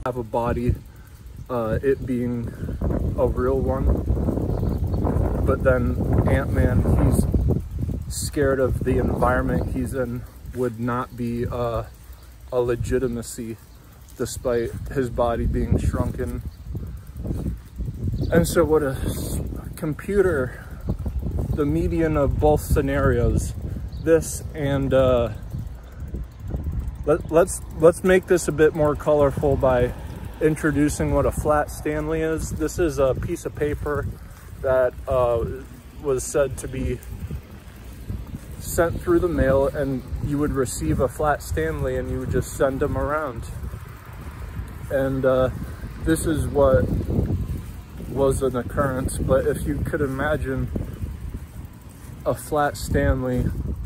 have a body, it being a real one. But then Ant-Man, he's scared of the environment he's in would not be a legitimacy despite his body being shrunken. And so what a computer, the median of both scenarios, this and let's make this a bit more colorful by introducing what a flat Stanley is. This is a piece of paper that was said to be sent through the mail, and you would receive a flat Stanley and you would just send them around. And this is what was an occurrence. But if you could imagine a flat Stanley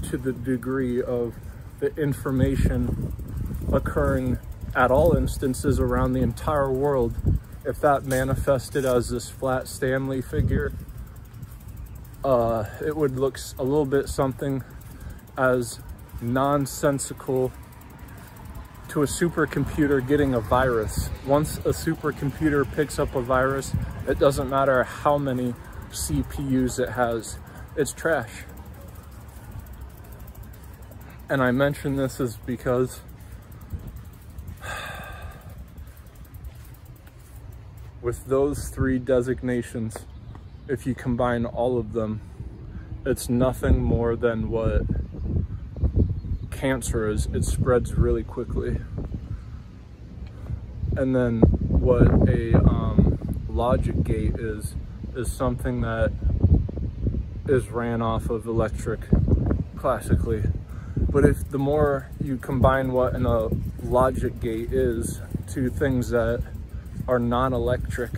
to the degree of the information occurring at all instances around the entire world, if that manifested as this flat Stanley figure, it would look a little bit something as nonsensical to a supercomputer getting a virus. Once a supercomputer picks up a virus, it doesn't matter how many CPUs it has, it's trash. And I mention this is because with those three designations, if you combine all of them, it's nothing more than what cancer is. It spreads really quickly. And then what a logic gate is something that is ran off of electric classically. But if the more you combine what a logic gate is to things that are non-electric,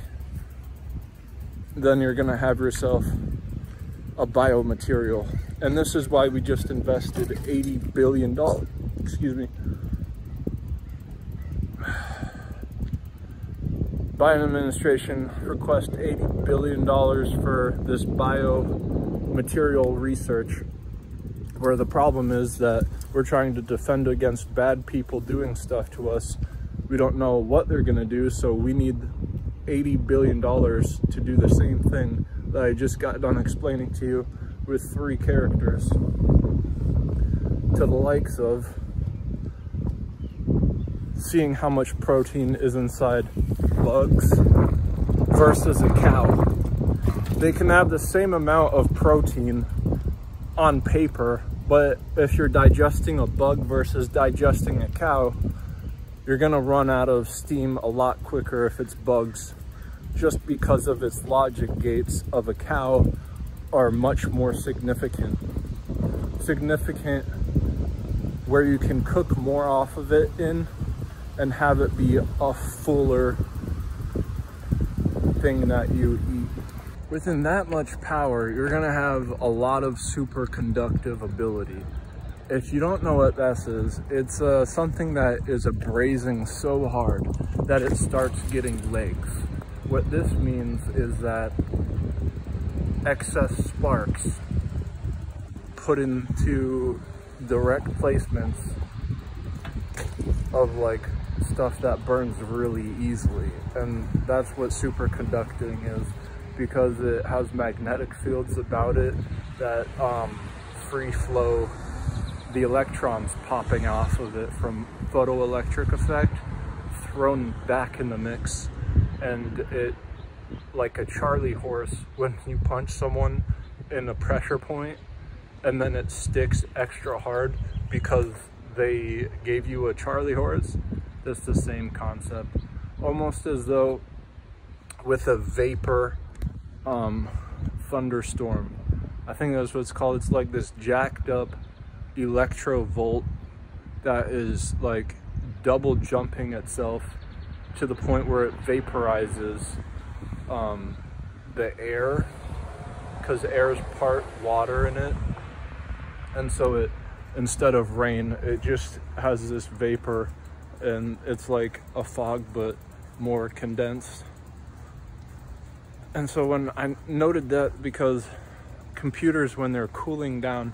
then you're gonna have yourself a biomaterial. And this is why we just invested $80 billion, excuse me. Biden administration requests $80 billion for this biomaterial research, where the problem is that we're trying to defend against bad people doing stuff to us. We don't know what they're gonna do, so we need $80 billion to do the same thing that I just got done explaining to you with three characters, to the likes of seeing how much protein is inside bugs versus a cow. They can have the same amount of protein on paper, but if you're digesting a bug versus digesting a cow, you're gonna run out of steam a lot quicker if it's bugs, just because of its logic gates of a cow are much more significant where you can cook more off of it in and have it be a fuller thing that you eat. Within that much power, you're gonna have a lot of superconductive ability. If you don't know what this is, it's something that is abrasing so hard that it starts getting legs. What this means is that excess sparks put into direct placements of like stuff that burns really easily. And that's what superconducting is, because it has magnetic fields about it that free flow the electrons popping off of it from photoelectric effect thrown back in the mix. And it, like a Charlie horse, when you punch someone in a pressure point and then it sticks extra hard because they gave you a Charlie horse, that's the same concept. Almost as though with a vapor thunderstorm, I think that's what it's called. It's like this jacked up electrovolt that is like double jumping itself to the point where it vaporizes the air, because air is part water in it, and so it, instead of rain, it just has this vapor, and it's like a fog but more condensed. And so when I noted that, because computers, when they're cooling down,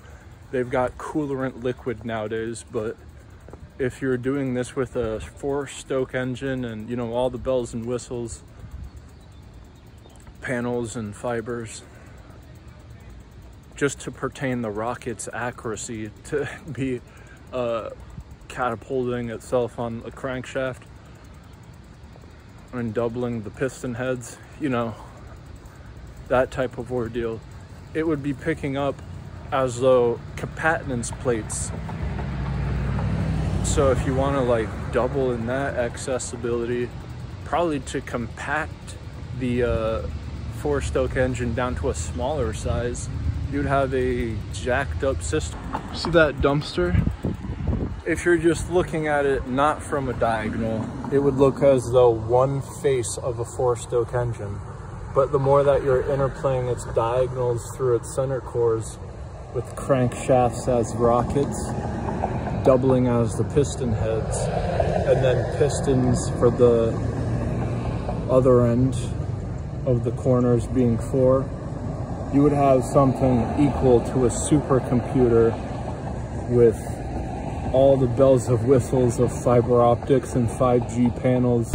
they've got coolerant liquid nowadays, but if you're doing this with a 4-stroke engine and, you know, all the bells and whistles, panels and fibers, just to pertain the rocket's accuracy to be catapulting itself on a crankshaft and doubling the piston heads, you know, that type of ordeal, it would be picking up as though capacitance plates. So if you want to like double in that accessibility, probably to compact the 4-stroke engine down to a smaller size, you'd have a jacked up system. See that dumpster? If you're just looking at it not from a diagonal, it would look as though one face of a 4-stroke engine. But the more that you're interplaying its diagonals through its center cores with crankshafts as rockets, doubling as the piston heads, and then pistons for the other end of the corners being 4, you would have something equal to a supercomputer with all the bells of whistles of fiber optics and 5G panels.